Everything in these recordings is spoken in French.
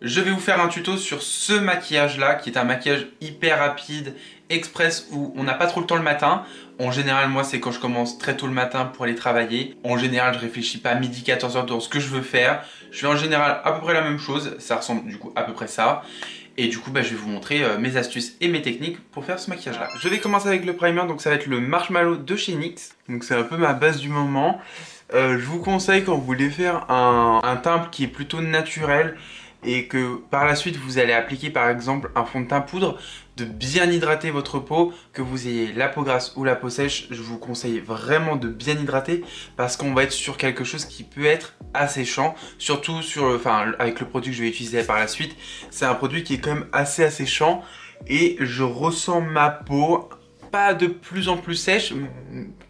Je vais vous faire un tuto sur ce maquillage là qui est un maquillage hyper rapide, express où on n'a pas trop le temps le matin. En général moi c'est quand je commence très tôt le matin pour aller travailler. En général je réfléchis pas à midi 14h dans ce que je veux faire. Je fais en général à peu près la même chose, ça ressemble du coup à peu près ça. Et du coup je vais vous montrer mes astuces et mes techniques pour faire ce maquillage là. Je vais commencer avec le primer, donc ça va être le Marshmallow de chez NYX. Donc c'est un peu ma base du moment. Je vous conseille quand vous voulez faire un teint qui est plutôt naturel et que par la suite vous allez appliquer par exemple un fond de teint poudre, de bien hydrater votre peau, que vous ayez la peau grasse ou la peau sèche, je vous conseille vraiment de bien hydrater parce qu'on va être sur quelque chose qui peut être asséchant, surtout avec le produit que je vais utiliser par la suite. C'est un produit qui est quand même assez asséchant et je ressens ma peau pas de plus en plus sèche.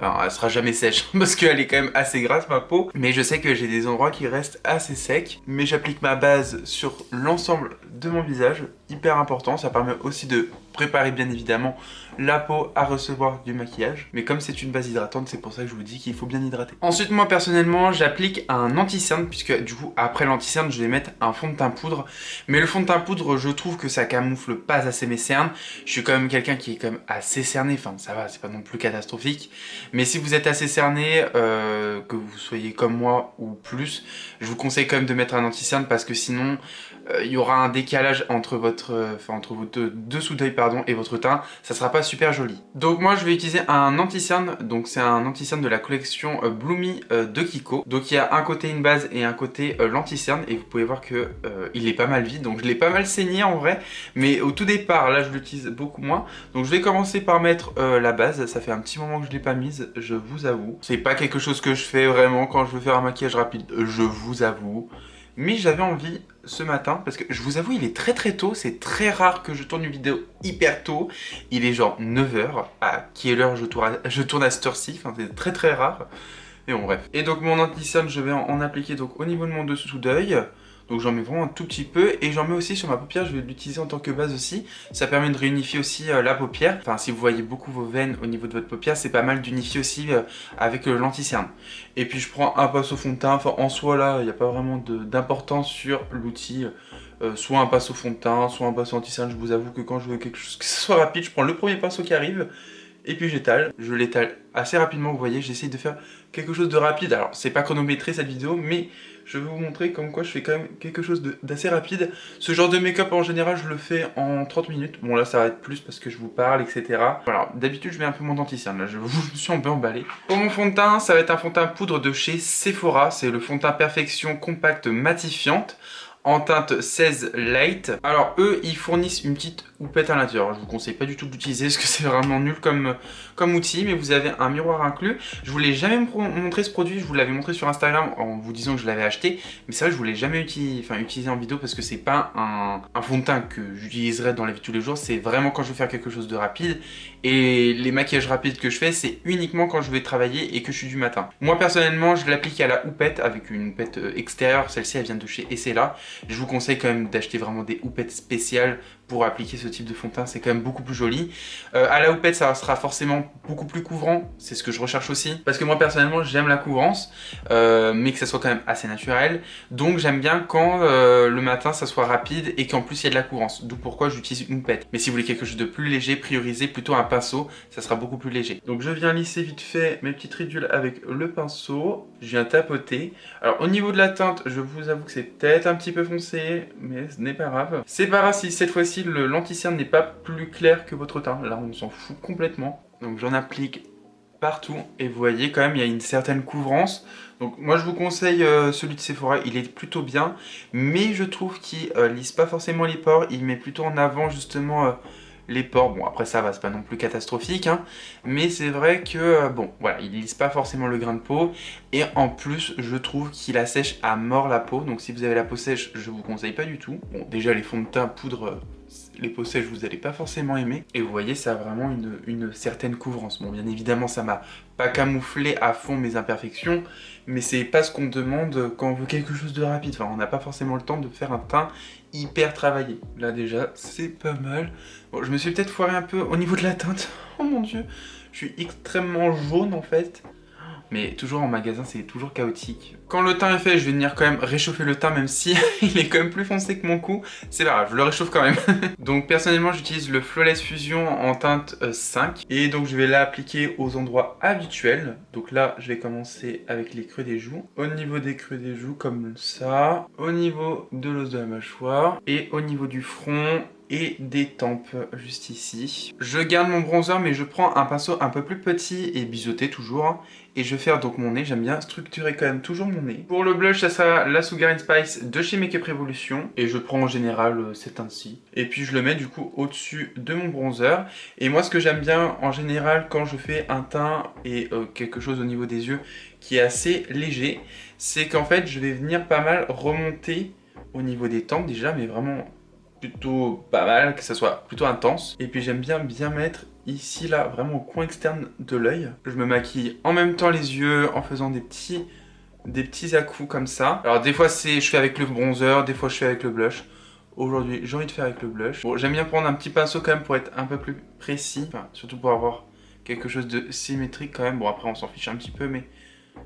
Alors, elle sera jamais sèche parce qu'elle est quand même assez grasse ma peau, mais je sais que j'ai des endroits qui restent assez secs. Mais j'applique ma base sur l'ensemble de mon visage, hyper important. Ça permet aussi de préparer bien évidemment la peau à recevoir du maquillage, mais comme c'est une base hydratante, c'est pour ça que je vous dis qu'il faut bien hydrater. Ensuite moi personnellement j'applique un anti-cerne, puisque du coup après l'anti-cerne je vais mettre un fond de teint poudre, mais le fond de teint poudre je trouve que ça camoufle pas assez mes cernes. Je suis quand même quelqu'un qui est quand même assez cerné, enfin ça va, c'est pas non plus catastrophique, mais si vous êtes assez cerné, que vous soyez comme moi ou plus, je vous conseille quand même de mettre un anti-cerne parce que sinon il y aura un décalage entre entre vos dessous d'œil pardon et votre teint, ça sera pas super joli. Donc moi je vais utiliser un anti-cerne, donc c'est un anti-cerne de la collection Bloomy de Kiko. Donc il y a un côté une base et un côté l'anti-cerne et vous pouvez voir que il est pas mal vide, donc je l'ai pas mal saigné en vrai, mais au tout départ là je l'utilise beaucoup moins. Donc je vais commencer par mettre la base, ça fait un petit moment que je l'ai pas mise, je vous avoue. C'est pas quelque chose que je fais vraiment quand je veux faire un maquillage rapide, je vous avoue. Mais j'avais envie ce matin, parce que je vous avoue il est très tôt, c'est très rare que je tourne une vidéo hyper tôt. Il est genre 9h, à quelle heure je tourne à cette heure-ci, enfin c'est très rare. Et bon bref. Et donc mon anti-cerne je vais en appliquer donc au niveau de mon dessous d'œil. Donc j'en mets vraiment un tout petit peu et j'en mets aussi sur ma paupière, je vais l'utiliser en tant que base aussi. Ça permet de réunifier aussi la paupière. Enfin si vous voyez beaucoup vos veines au niveau de votre paupière, c'est pas mal d'unifier aussi avec l'anti-cerne. Et puis je prends un pinceau fond de teint, enfin en soi là, il n'y a pas vraiment d'importance sur l'outil. Soit un pinceau fond de teint, soit un pinceau anti-cerne. Je vous avoue que quand je veux quelque chose que ce soit rapide, je prends le premier pinceau qui arrive. Et puis j'étale, je l'étale assez rapidement, vous voyez, j'essaye de faire quelque chose de rapide. Alors c'est pas chronométré cette vidéo, mais je vais vous montrer comme quoi je fais quand même quelque chose d'assez rapide. Ce genre de make-up en général je le fais en 30 minutes. Bon là ça va être plus parce que je vous parle, etc. Alors d'habitude je mets un peu mon anti-cerne, là je me suis un peu emballé. Pour mon fond de teint, ça va être un fond de teint poudre de chez Sephora. C'est le fond de teint Perfection Compact Matifiante en teinte 16 Light. Alors eux ils fournissent une petite houppette à l'intérieur. Je vous conseille pas du tout d'utiliser parce que c'est vraiment nul comme outil, mais vous avez un miroir inclus. Je vous l'ai jamais montré ce produit, je vous l'avais montré sur Instagram en vous disant que je l'avais acheté, mais c'est vrai que je vous l'ai jamais utilisé en vidéo parce que c'est pas un fond de teint que j'utiliserai dans la vie de tous les jours, c'est vraiment quand je veux faire quelque chose de rapide. Et les maquillages rapides que je fais, c'est uniquement quand je vais travailler et que je suis du matin. Moi personnellement, je l'applique à la houppette avec une houppette extérieure, celle-ci elle vient de chez Essela. Je vous conseille quand même d'acheter vraiment des houpettes spéciales pour appliquer ce type de fond de teint, c'est quand même beaucoup plus joli. À la houppette, ça sera forcément beaucoup plus couvrant, c'est ce que je recherche aussi. Parce que moi personnellement, j'aime la couvrance, mais que ça soit quand même assez naturel. Donc j'aime bien quand le matin, ça soit rapide et qu'en plus il y a de la couvrance. D'où pourquoi j'utilise une houppette. Mais si vous voulez quelque chose de plus léger, priorisez plutôt un pinceau, ça sera beaucoup plus léger. Donc je viens lisser vite fait mes petites ridules avec le pinceau. Je viens tapoter. Alors au niveau de la teinte, je vous avoue que c'est peut-être un petit peu foncé, mais ce n'est pas grave. C'est pas grave si cette fois-ci l'anti-cerne n'est pas plus clair que votre teint. Là on s'en fout complètement. Donc j'en applique partout et vous voyez quand même il y a une certaine couvrance. Donc moi je vous conseille celui de Sephora, il est plutôt bien, mais je trouve qu'il lisse pas forcément les pores, il met plutôt en avant justement les pores. Bon après ça va, c'est pas non plus catastrophique, hein, mais c'est vrai que bon voilà, il lisse pas forcément le grain de peau et en plus je trouve qu'il assèche à mort la peau. Donc si vous avez la peau sèche, je vous conseille pas du tout. Bon déjà les fonds de teint poudre, les peaux sèches vous allez pas forcément aimer. Et vous voyez ça a vraiment une certaine couvrance. Bon bien évidemment ça m'a pas camouflé à fond mes imperfections, mais c'est pas ce qu'on demande quand on veut quelque chose de rapide. Enfin on n'a pas forcément le temps de faire un teint hyper travaillé. Là déjà c'est pas mal. Bon je me suis peut-être foiré un peu au niveau de la teinte. Oh mon dieu, je suis extrêmement jaune en fait. mais toujours en magasin c'est toujours chaotique. Quand le teint est fait, je vais venir quand même réchauffer le teint, même si il est quand même plus foncé que mon cou, c'est pas grave, je le réchauffe quand même. Donc personnellement j'utilise le Flawless Fusion en teinte 5, et donc je vais l'appliquer aux endroits habituels. Donc là je vais commencer avec les creux des joues, au niveau des creux des joues comme ça, au niveau de l'os de la mâchoire, et au niveau du front, et des tempes juste ici. Je garde mon bronzer, mais je prends un pinceau un peu plus petit et biseauté toujours, et je vais faire donc mon nez. J'aime bien structurer quand même toujours mon nez. Pour le blush, ça sera la Sugar & Spice de chez Makeup Revolution, et je prends en général cet teint-ci. Et puis je le mets du coup au-dessus de mon bronzer. Et moi ce que j'aime bien en général quand je fais un teint et quelque chose au niveau des yeux qui est assez léger, c'est qu'en fait je vais venir pas mal remonter au niveau des tempes déjà, mais vraiment plutôt pas mal, que ça soit plutôt intense. Et puis j'aime bien mettre ici là, vraiment au coin externe de l'œil. Je me maquille en même temps les yeux en faisant des petits à-coups comme ça. Alors des fois je fais avec le bronzer, des fois je fais avec le blush. Aujourd'hui j'ai envie de faire avec le blush. Bon, j'aime bien prendre un petit pinceau quand même pour être un peu plus précis, enfin, surtout pour avoir quelque chose de symétrique quand même. Bon après on s'en fiche un petit peu, mais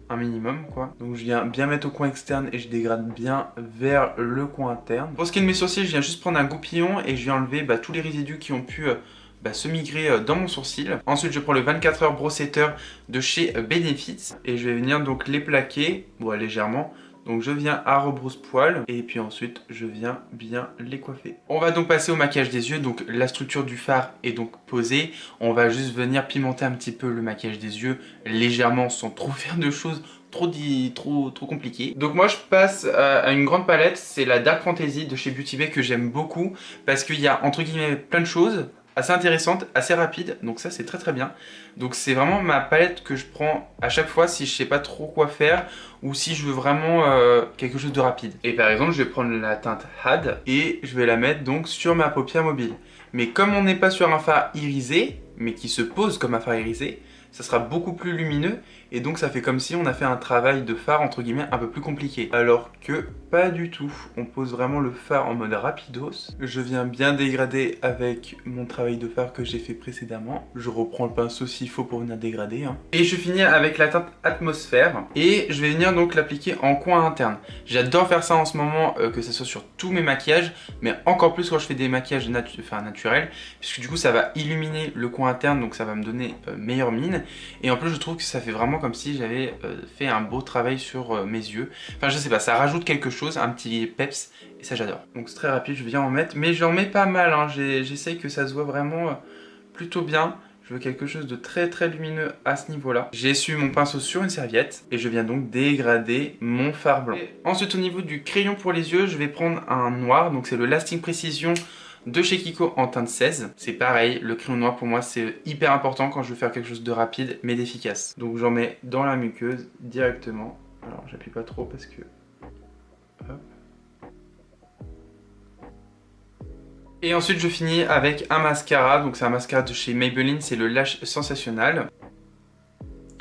un minimum quoi. Donc je viens bien mettre au coin externe et je dégrade bien vers le coin interne. Pour ce qui est de mes sourcils, je viens juste prendre un goupillon et je viens enlever tous les résidus qui ont pu se migrer dans mon sourcil. Ensuite je prends le 24 heures Brow Setter de chez Benefits et je vais venir donc les plaquer, bon légèrement. Donc je viens à rebrousse-poil et puis ensuite je viens bien les coiffer. On va donc passer au maquillage des yeux. Donc la structure du fard est donc posée. On va juste venir pimenter un petit peu le maquillage des yeux légèrement sans trop faire de choses trop compliquées. Donc moi je passe à une grande palette, c'est la Dark Fantasy de chez Beauty Bay que j'aime beaucoup parce qu'il y a entre guillemets plein de choses assez intéressante, assez rapide, donc ça c'est très bien. Donc c'est vraiment ma palette que je prends à chaque fois si je sais pas trop quoi faire ou si je veux vraiment quelque chose de rapide. Et par exemple je vais prendre la teinte Had et je vais la mettre donc sur ma paupière mobile. Mais comme on n'est pas sur un fard irisé, mais qui se pose comme un fard irisé, ça sera beaucoup plus lumineux et donc ça fait comme si on a fait un travail de fard entre guillemets un peu plus compliqué. Alors que pas du tout, on pose vraiment le fard en mode rapidos. Je viens bien dégrader avec mon travail de fard que j'ai fait précédemment. Je reprends le pinceau s'il faut pour venir dégrader. Et je finis avec la teinte Atmosphère et je vais venir donc l'appliquer en coin interne. J'adore faire ça en ce moment, que ce soit sur tous mes maquillages, mais encore plus quand je fais des maquillages naturels, puisque du coup ça va illuminer le coin interne, donc ça va me donner meilleure mine. Et en plus je trouve que ça fait vraiment comme si j'avais fait un beau travail sur mes yeux. Enfin je sais pas, ça rajoute quelque chose, un petit peps, et ça j'adore. Donc c'est très rapide, je viens en mettre, mais j'en mets pas mal, hein. J'essaye que ça se voit vraiment plutôt bien. Je veux quelque chose de très lumineux à ce niveau-là. J'ai essuyé mon pinceau sur une serviette et je viens donc dégrader mon fard blanc. Et ensuite au niveau du crayon pour les yeux, je vais prendre un noir, donc c'est le Lasting Precision de chez Kiko en teinte 16. C'est pareil, le crayon noir pour moi c'est hyper important quand je veux faire quelque chose de rapide mais d'efficace. Donc j'en mets dans la muqueuse directement. Alors j'appuie pas trop parce que... Hop. Et ensuite je finis avec un mascara, donc c'est un mascara de chez Maybelline, c'est le Lash Sensationnel.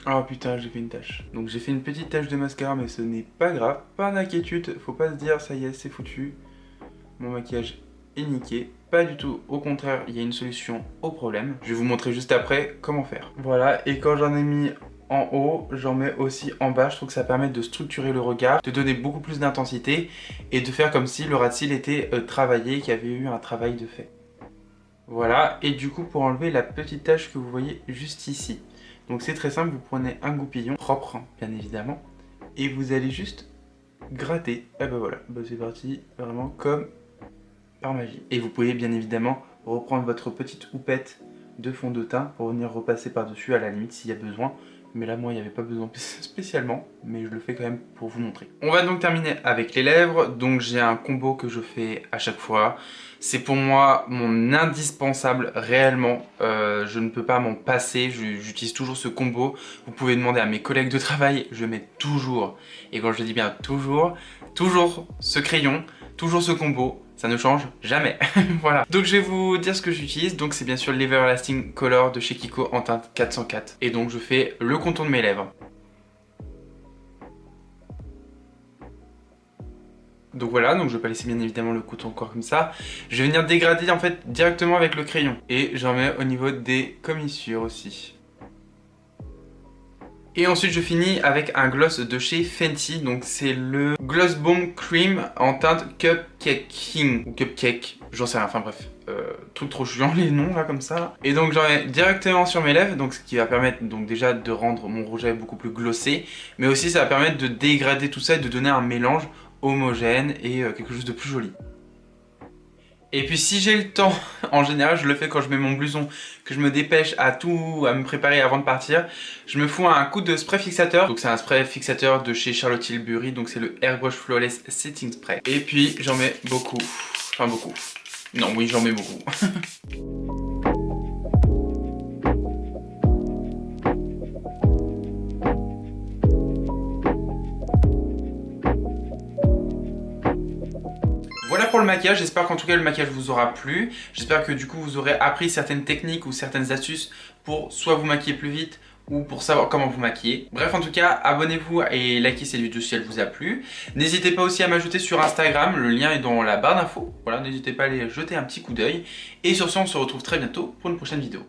Oh putain, j'ai fait une tache. Donc j'ai fait une petite tache de mascara mais ce n'est pas grave, pas d'inquiétude, faut pas se dire ça y est c'est foutu. Mon maquillage est niqué, pas du tout, au contraire il y a une solution au problème. Je vais vous montrer juste après comment faire. Voilà, et quand j'en ai mis en haut, j'en mets aussi en bas. Je trouve que ça permet de structurer le regard, de donner beaucoup plus d'intensité et de faire comme si le ras de cils était travaillé, qu'il y avait eu un travail de fait. Voilà, et du coup pour enlever la petite tache que vous voyez juste ici. Donc c'est très simple, vous prenez un goupillon propre, hein, bien évidemment, et vous allez juste gratter. Et ben voilà, c'est parti, vraiment comme par magie. Et vous pouvez bien évidemment reprendre votre petite houppette de fond de teint pour venir repasser par-dessus à la limite s'il y a besoin. Mais là, moi, il n'y avait pas besoin spécialement, mais je le fais quand même pour vous montrer. On va donc terminer avec les lèvres. Donc, j'ai un combo que je fais à chaque fois. C'est pour moi mon indispensable, réellement. Je ne peux pas m'en passer. J'utilise toujours ce combo. Vous pouvez demander à mes collègues de travail. Je mets toujours, et quand je dis bien toujours ce crayon, toujours ce combo. Ça ne change jamais. Voilà. Donc je vais vous dire ce que j'utilise. Donc c'est bien sûr l'Everlasting Color de chez Kiko en teinte 404. Et donc je fais le contour de mes lèvres. Donc voilà, donc je vais pas laisser bien évidemment le contour encore comme ça. Je vais venir dégrader en fait directement avec le crayon. Et j'en mets au niveau des commissures aussi. Et ensuite je finis avec un gloss de chez Fenty, donc c'est le Gloss Bomb Cream en teinte Cupcake King, ou Cupcake, j'en sais rien, enfin bref, truc trop chiant les noms là comme ça. Et donc j'en mets directement sur mes lèvres, donc ce qui va permettre donc déjà de rendre mon rouge à lèvres beaucoup plus glossé, mais aussi ça va permettre de dégrader tout ça et de donner un mélange homogène et quelque chose de plus joli. Et puis si j'ai le temps, en général je le fais quand je mets mon blouson, que je me dépêche à me préparer avant de partir, je me fous un coup de spray fixateur. Donc c'est un spray fixateur de chez Charlotte Tilbury, donc c'est le Airbrush Flawless Setting Spray. Et puis j'en mets beaucoup, enfin beaucoup. Non oui j'en mets beaucoup. Voilà pour le maquillage, j'espère qu'en tout cas le maquillage vous aura plu. J'espère que du coup vous aurez appris certaines techniques ou certaines astuces pour soit vous maquiller plus vite ou pour savoir comment vous maquiller. Bref, en tout cas, abonnez-vous et likez cette vidéo si elle vous a plu. N'hésitez pas aussi à m'ajouter sur Instagram, le lien est dans la barre d'infos. Voilà, n'hésitez pas à aller jeter un petit coup d'œil. Et sur ce, on se retrouve très bientôt pour une prochaine vidéo.